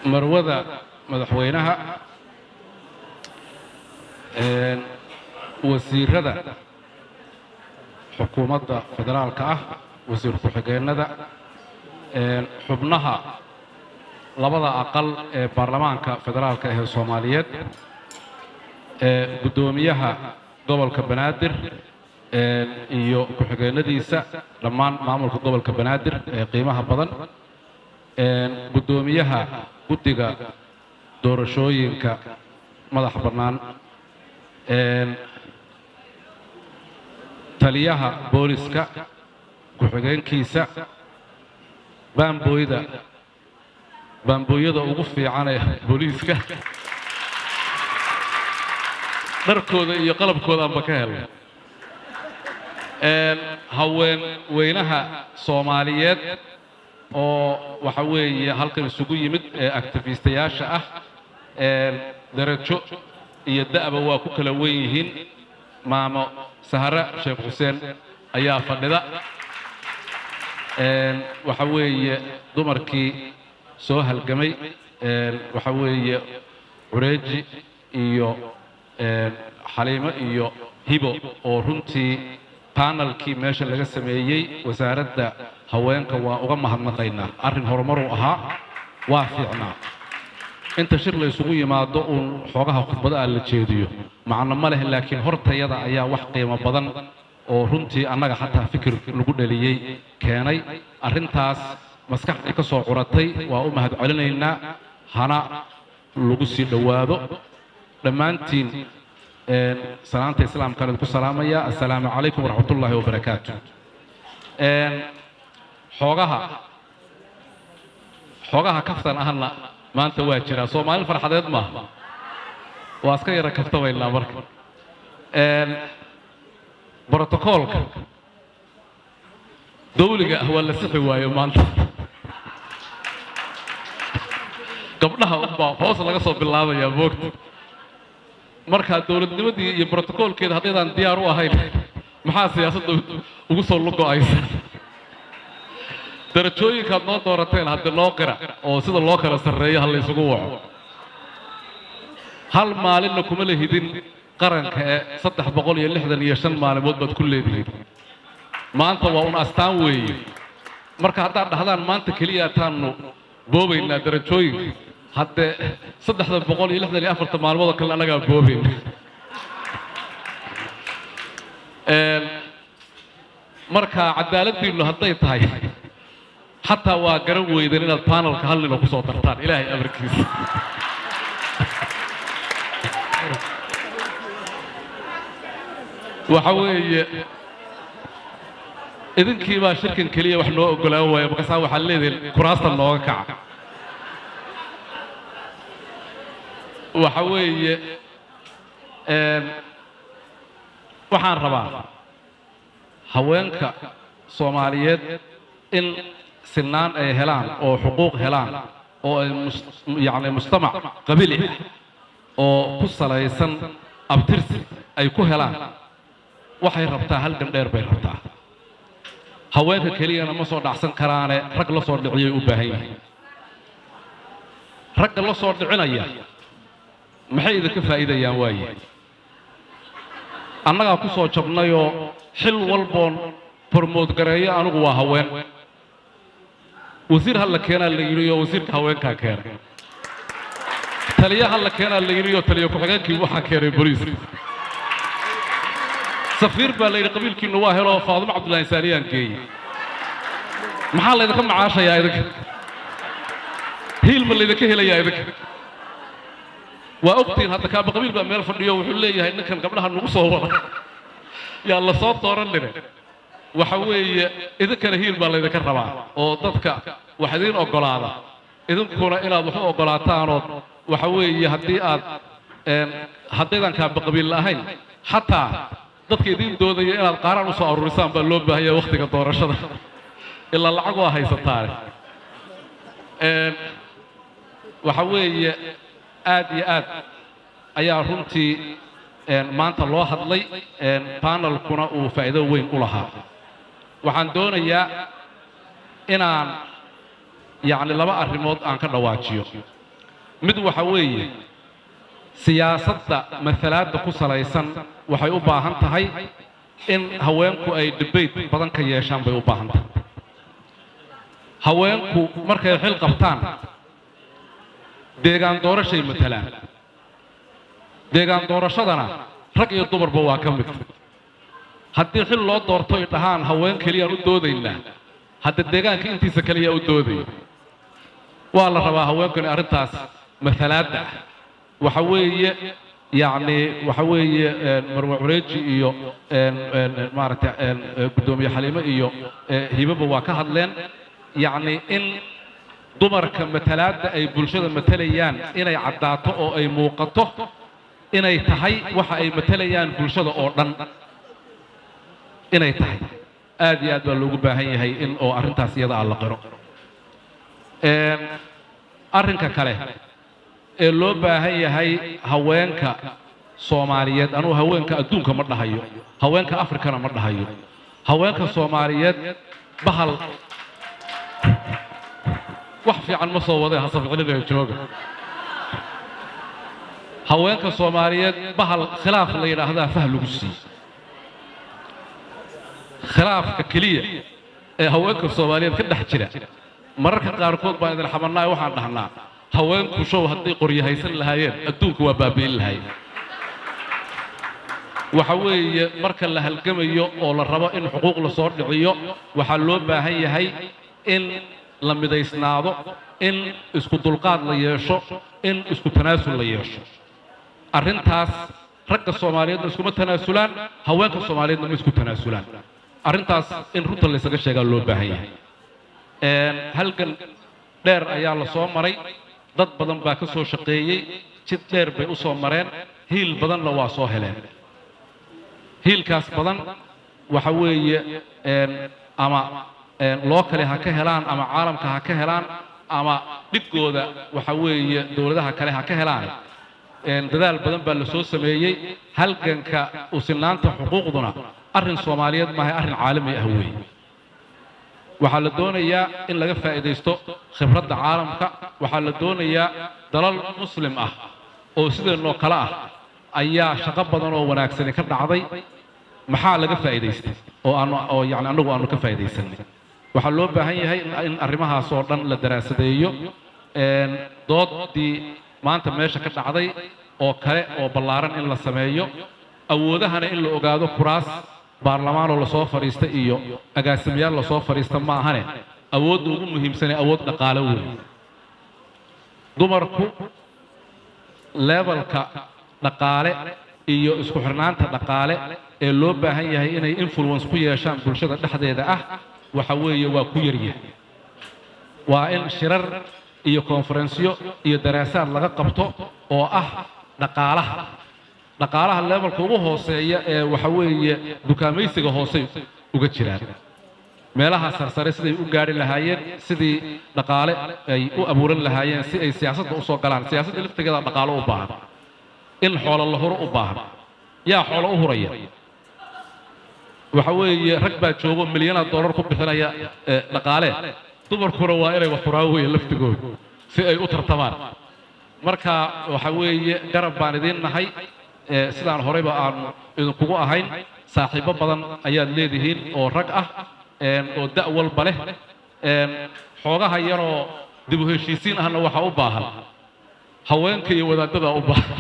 مروذة مدحوينها وزير هذا حكومة فدرال كأه وزير كحجينة حبنها لبضع أقل برلمان كفدرال كأه الصوماليات قدوميها قبل كبنادر iyo ku-xigeenadiisa dhammaan maamulka gobolka Banaadir ee qiimaha badan gudoomiyaha guddiga doorashooyinka madax bannaan taliyaha booliska ku-xigeenkiisa baambooyada ugu fiican ee booliska dharkooda iyo qalabkooda aan ka helno haween weynaha Soomaaliyeed oo waxa weeye halkan isugu yimid activistayaasha ah darajo iyo da'ba waa ku kala weyn yihiin maamo Sahara Sheekh Xuseen ayaa fadhida waxa weeye dumarkii soo halgamay waxa weeye Ureeji iyo Xaliimo iyo Hibo oo runtii panelkii meesha laga sameeyay wasaaradda haweenka waa uga mahadnaqaynaa arrin horumar u ahaa waa fiicnaa inta shir la isugu yimaado uun xoogaha khudbada la jeediyo macna ma leh laakiin hortayada ayaa wax qiimo badan oo runtii annaga xataa fikir lagu dhaliyay keenay arrintaas maskaxda ka soo curatay waa u mahad celinaynaa hana lagu sii dhawaado dhammaantiin سلامة الإسلام كانت كسلامة السلام عليكم ورحمة الله وبركاته حوجها كفتن أهلنا ما أنت واجرا سو ما الفرحة ما واسكي ركفت ويلا برك بروتوكولك دولة هو اللي سحي وايو ما أنت قبلها فوصل لك صوب الله يا بوقت marka dawladnimadii iyo protocolkeeda hadaan diyaar u ahayn maxaa siyaasadda ugu soo lugo'aysa darajooyinka noo doorateen hadda loo qira oo sida loo kala sareeyo hal isugu waco hal maalin kuma leehidin qaranka 365 maalmood baad ku leedihiin maanta waa un astaan weeye marka hadaan dhahdaan maanta kaliya taanu boobayna darajooyinka hadda 364 maalmood kale anaga boobin marka cadaaladdiinu hadday tahay hatta waa garan weydeen inaad panelka hal nin ku soo tartaan ilaahay amarkiisa waxa weeye idinkii baa shirkan kaliya wax noo ogolaan waaya marka waxa leedahay kuraasta nooga kaca waxa weeye waxaan rabaa haweenka Soomaaliyeed in sinaan ay helaan oo xuquuq helaan oo yaani mujtamac qabili oo ku salaysan abtirsi ay ku helaan waxay rabtaa hal dheer bay rabtaa haweenka kaliya ma soo dhacsan karaane rag la soo dhiciyay u baahan yihiin rag la soo dhicinaya maxay idinka faa'iidayaan waaye annaga ku soo jabnayo xil walboon promote gareeyo anigu waa haween wasiir hal keenaa la yiriyo wasiirka haweenka keenay taliyaha hal keenaa la yiriyo taliyo ku xigeenkii waxa keenay booliis safiir baa la yiri qabiilkiina waa helo Faadimo Cabdullaahi Saariyaan geeyay maxaa la idinka macaashayaa idinka hiil ma la idinka helayaa idinka وأختي هذا كاب قبيل بأمير فرديو وحلي هاي نكن قبلها النقصة يا الله صوت طورن لنا وحوي إذا كان هيل بالله إذا كان ربع وضدك وحدين أقلاده إذا كنا إلى ضحى أقلاتان وحوي هديات هدينا كاب قبيل لهين حتى ضدك يدين دودي إلى القارن وصار الرسام باللوب هي وقتك الدور الشدة إلا العقوة هي ستار وحوي aad iyo aad ayaa runtii maanta loo hadlay panelkuna uu faa'iido weyn u lahaa waxaan doonayaa inaan يعني لما أرمود أنك نواجيو mid waxa weeye siyaasadda matalaadda ku salaysan waxay u baahan tahay in haweenku ay debate badan ka yeeshaan bay u baahan tahay haweenku markay xil qabtaan deegaan doorashay matalaan deegaan doorashadana rag iyo dumarba waa ka mid haddii xil loo doorto ay dhahaan haween keliyaan u doodaynaa hadda deegaanka intiisa kaliya u doodayo waa la rabaa haweenku in arrintaas matalaadda waxa weeye yacni waxa weeye marwa cureeji iyo maaragtay guddoomiye xaliimo iyo hibaba waa ka hadleen yacni in dumarka matalaadda ay bulshada matalayaan inay caddaato oo ay muuqato inay tahay waxa ay matalayaan bulshada oo dhan inay tahay aad iyo aad baa loogu baahan yahay in oo arrintaas iyada ah la qiro arrinka kale ee loo baahan yahay haweenka Soomaaliyeed anuu haweenka adduunka ma dhahayo haweenka Afrikana ma dhahayo haweenka Soomaaliyeed bahal wax fiican ma soo waday hasabqinida jooga haweenka Soomaaliyeed bahal khilaaf la yiraahdo fahlugu sii khilaafka kaliya ee haweenka Soomaaliyeed ka dhex jira mararka qaarkood baan idin xamanaa waxaan dhahnaa haweenku show haddii qoryahaysan lahaayeen adduunku waa baabiin lahaay waxa weeye marka la halgamayo oo la rabo in xuquuq la soo dhiciyo waxa loo baahan yahay in la midaysnaado in isku dulqaad la yeesho in isku tanaasul la yeesho arrintaas ragga Soomaaliyeed isku tanaasulaan haweenka Soomaaliyeedna isku tanaasulaan arrintaas in runta la isaga sheegaa loo baahan yahay halkan dheer ayaa la soo maray dad badan baa ka soo shaqeeyay jid dheer bay u soo mareen hiil badanna waa soo heleen hiilkaas badan waxa weeye ama loo kale ha ka helaan ama caalamka ha ka helaan ama dhibkooda waxa weeye dawladaha kale ha ka helaan dadaal badan baa la soo sameeyay halganka u sinaanta xuquuqduna arrin Soomaaliyeed ma aha arrin caalami ah weeye waxaa la doonayaa in laga faa'iideysto khibradda caalamka waxaa la doonayaa dalal muslim ah oo sideenoo kale ah ayaa shaqo badan oo wanaagsan ka dhacday maxaa laga faa'iideystay oo yani anagu aanu ka faa'iideysanay waxaa loo baahan yahay in arrimahaas oo dhan la daraasadeeyo doodii maanta meesha ka dhacday oo kale oo ballaaran in la sameeyo awoodahana in la ogaado kuraas baarlamaanoo la soo fariista iyo agaasimayaal la soo fariista ma ahane awoodda ugu muhiimsanee awood dhaqaale weyn dumarku levelka dhaqaale iyo isku xirnaanta dhaqaale ee loo baahan yahay inay influence ku yeeshaan bulshada dhexdeeda ah waxa weeye waa ku yaryahay waa in shirar iyo konferensiyo iyo daraasaad laga qabto oo ah dhaqaalaha levelka ugu hooseeya ee waxa weeye dukaamaysiga hoose uga jiraan meelaha sarsare siday u gaari lahaayeen sidii dhaqaale ay u abuuran lahaayeen si ay siyaasadda u soo galaan siyaasadda laftigeeda dhaqaale u baahan in xoolo la huro u baahan yaa xoolo u huraya waxa weeye rag baa joogo milyan dollar ku bixinaya dhaqaale dumarkuna waa inay wax huraaweyn laftigooda si ay u tartamaan marka waxa weeye garab baan idin nahay sidaan horeyba aan idinkugu ahayn saaxiibo badan ayaad leedihiin oo rag ah oo da' walba leh xoogaha yaroo dib u heshiisiin ahna waxaa u baahan haweenka iyo wadaadada u baahan